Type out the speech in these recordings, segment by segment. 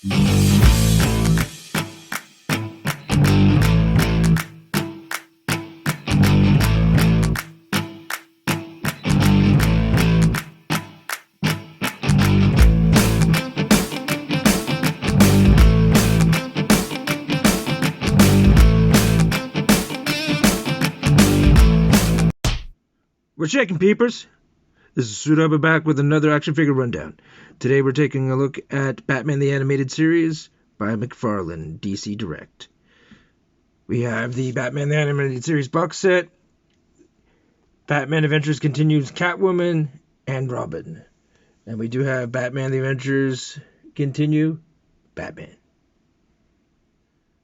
We're checking, peepers. This is Sudaba back with another action figure rundown. Today we're taking a look at Batman the Animated Series by MacFarlane, DC Direct. We have the Batman the Animated Series box set, Batman Adventures Continues Catwoman, and Robin. And we do have Batman the Adventures Continue Batman.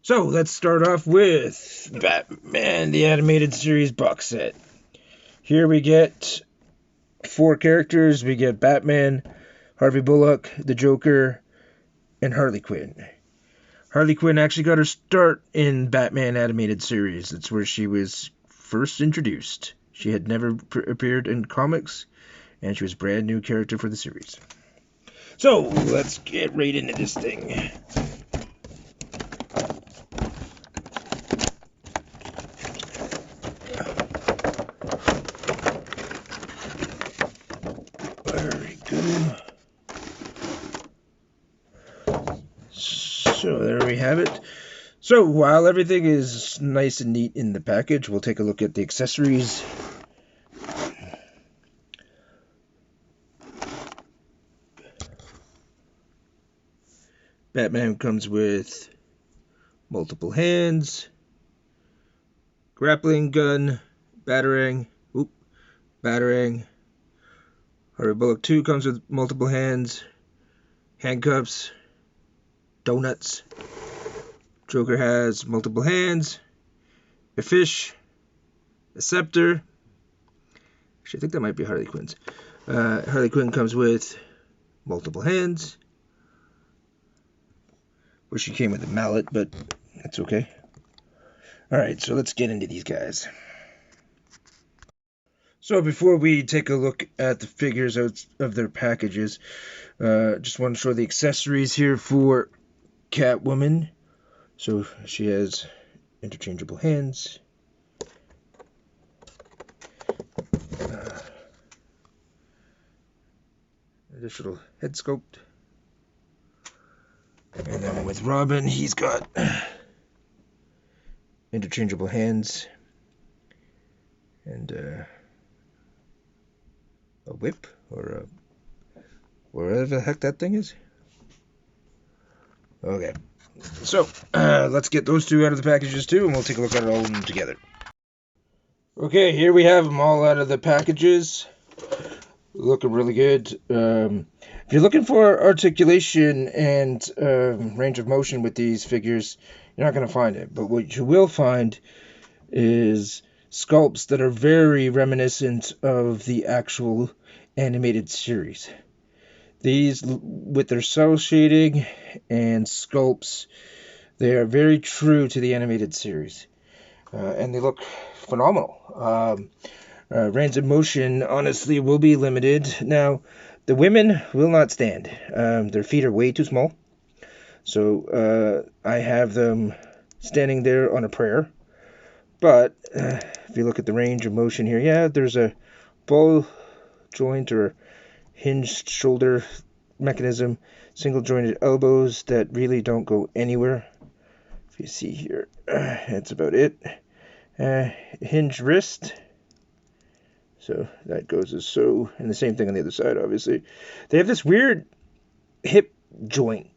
So let's start off with Batman the Animated Series box set. Here we get 4 characters. We get Batman, Harvey Bullock, the Joker, and Harley Quinn. Harley Quinn actually got her start in Batman Animated Series. That's where she was first introduced. She had never appeared in comics, and she was a brand new character for the series. So, let's get right into this thing. So there we have it. So while everything is nice and neat in the package, we'll take a look at the accessories. Batman comes with multiple hands, grappling gun, batarang. Harvey Bullock 2 comes with multiple hands, handcuffs, donuts. Joker has multiple hands, a fish, a scepter. Actually, I think that might be Harley Quinn's. Harley Quinn comes with multiple hands. Wish she came with a mallet, but that's okay. Alright, so let's get into these guys. So before we take a look at the figures out of their packages, just want to show the accessories here for Catwoman. So she has interchangeable hands, additional head sculpt, and then with Robin, he's got interchangeable hands and a whip or whatever the heck that thing is. Okay, so let's get those two out of the packages too, and we'll take a look at all of them together. Okay, here we have them all out of the packages. Looking really good. If you're looking for articulation and range of motion with these figures, you're not going to find it. But what you will find is sculpts that are very reminiscent of the actual animated series. These, with their cell shading and sculpts, they are very true to the animated series. And they look phenomenal. Range of motion, honestly, will be limited. Now, the women will not stand. Their feet are way too small. So I have them standing there on a prayer. But if you look at the range of motion here, yeah, there's a ball joint or hinged shoulder mechanism, single jointed elbows that really don't go anywhere. If you see here, that's about it. Hinged wrist. So that goes as so, and the same thing on the other side, obviously. They have this weird hip joint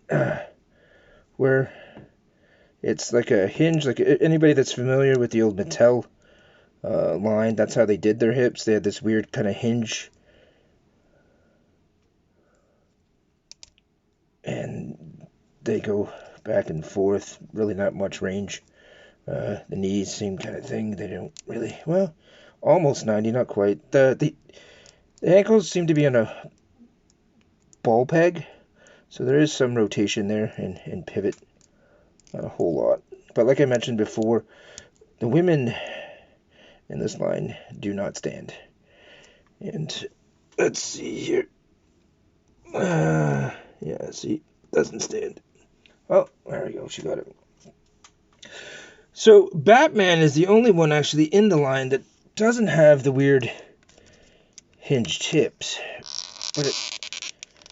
where it's like a hinge, like anybody that's familiar with the old Mattel line, that's how they did their hips. They had this weird kind of hinge. And they go back and forth, really not much range. The knees, same kind of thing. They don't really, well, almost 90, not quite. The ankles seem to be on a ball peg, so there is some rotation there and pivot. Not a whole lot. But like I mentioned before, the women in this line do not stand. And let's see here. Yeah, see, doesn't stand. Oh, there we go. She got it. So Batman is the only one actually in the line that doesn't have the weird hinged hips.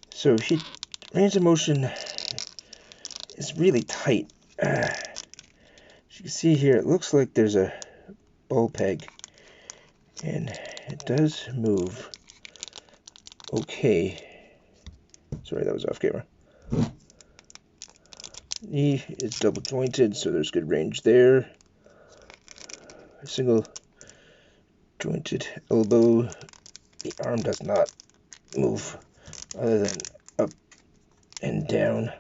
So range of motion is really tight. As you can see here, it looks like there's a ball peg, and it does move okay. Sorry, that was off camera. Knee is double jointed, so there's good range there. A single jointed elbow. The arm does not move other than up and down.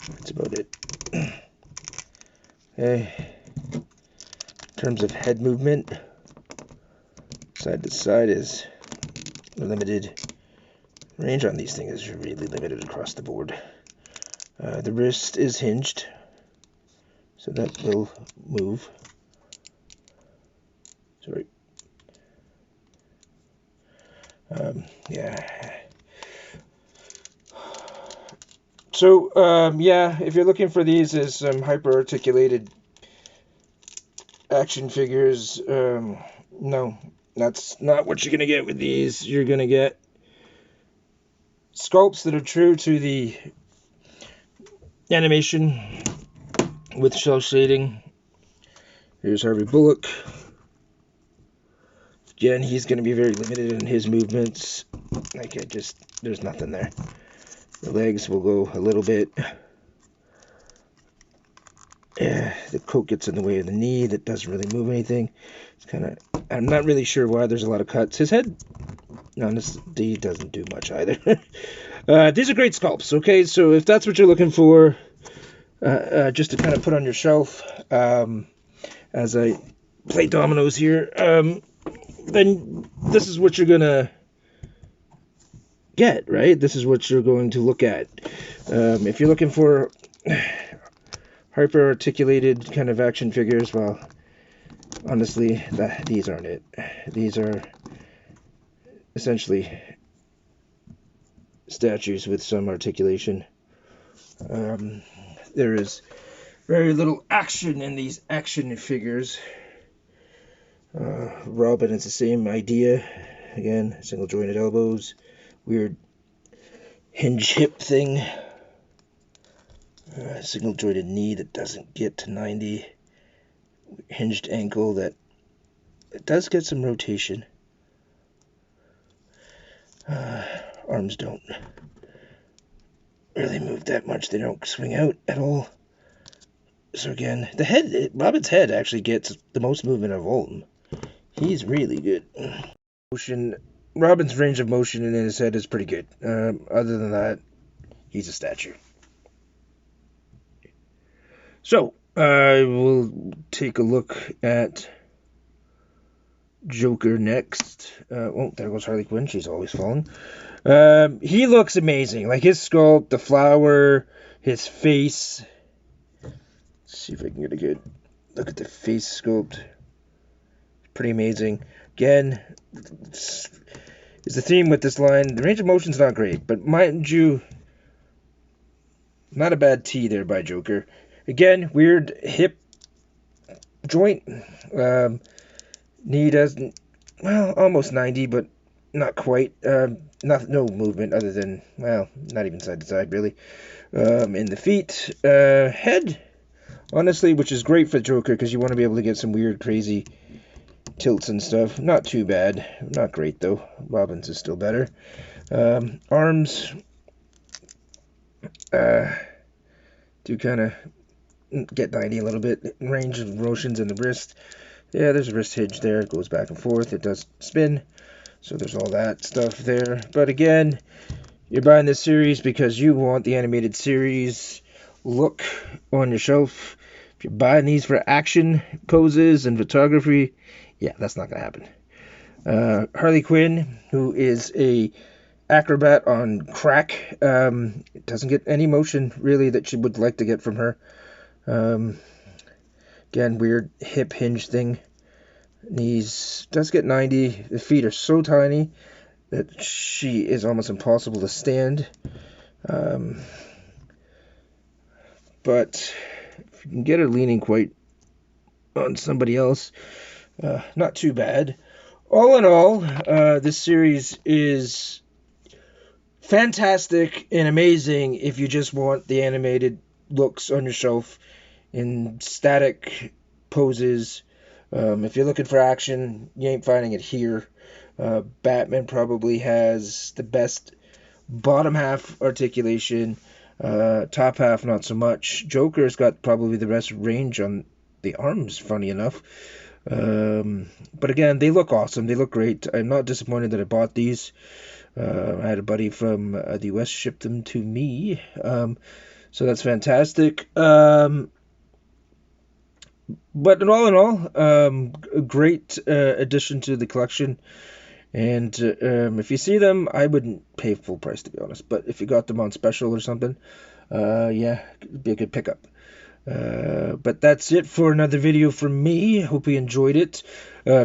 That's about it. Okay. In terms of head movement, side to side is limited. Range on these things is really limited across the board. The wrist is hinged, so that will move. Sorry. Yeah. So, yeah, if you're looking for these as some hyper-articulated action figures, no, that's not what you're going to get with these. You're going to get sculpts that are true to the animation with shell shading. Here's Harvey Bullock. Again, he's going to be very limited in his movements. There's nothing there. The legs will go a little bit. Yeah, the coat gets in the way of the knee. That doesn't really move anything. I'm not really sure why there's a lot of cuts. His head, honestly, doesn't do much either. These are great sculpts, okay? So if that's what you're looking for, just to kind of put on your shelf, as I play dominoes here, then this is what you're going to get, right? This is what you're going to look at. If you're looking for hyper-articulated kind of action figures, well, honestly, these aren't it. These are essentially statues with some articulation. There is very little action in these action figures. Robin is the same idea. Again, single jointed elbows, weird hinge hip thing, single jointed knee that doesn't get to 90, hinged ankle that it does get some rotation. Arms don't really move that much. They don't swing out at all. So again, Robin's head actually gets the most movement of all of them. He's really good. Robin's range of motion in his head is pretty good. Other than that, he's a statue. So, I will take a look at Joker next. Oh, there goes Harley Quinn. She's always falling. He looks amazing. Like his sculpt, the flower, his face. Let's see if I can get a good look at the face sculpt. Pretty amazing. Again, is the theme with this line. The range of motion's not great, but mind you, not a bad T there by Joker. Again, weird hip joint. Knee doesn't, well, almost 90, but not quite. No movement other than, well, not even side to side, really. In the feet. Head, honestly, which is great for Joker, because you want to be able to get some weird, crazy tilts and stuff. Not too bad. Not great, though. Robin's is still better. Arms do kind of get 90 a little bit. Range of motions in the wrist. Yeah, there's a wrist hinge there. It goes back and forth. It does spin. So there's all that stuff there. But again, you're buying this series because you want the animated series look on your shelf. If you're buying these for action poses and photography, yeah, that's not going to happen. Harley Quinn, who is a acrobat on crack, doesn't get any motion, really, that you would like to get from her. Again, weird hip hinge thing. Knees does get 90. The feet are so tiny that she is almost impossible to stand. But if you can get her leaning quite on somebody else, not too bad. All in all, this series is fantastic and amazing if you just want the animated looks on your shelf in static poses. If you're looking for action, you ain't finding it here. Batman probably has the best bottom half articulation, top half not so much. Joker's got probably the best range on the arms, funny enough. But again, they look awesome. They look great. I'm not disappointed that I bought these. I had a buddy from the US ship them to me. So that's fantastic. But in all, a great addition to the collection. And if you see them, I wouldn't pay full price, to be honest. But if you got them on special or something, yeah, it'd be a good pickup. But that's it for another video from me. Hope you enjoyed it.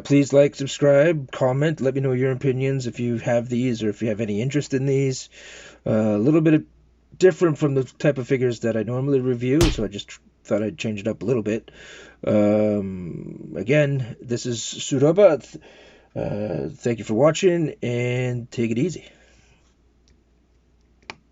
Please like, subscribe, comment. Let me know your opinions if you have these or if you have any interest in these. A little bit different from the type of figures that I normally review, so I just thought I'd change it up a little bit. Again, this is Suraba. Thank you for watching, and take it easy.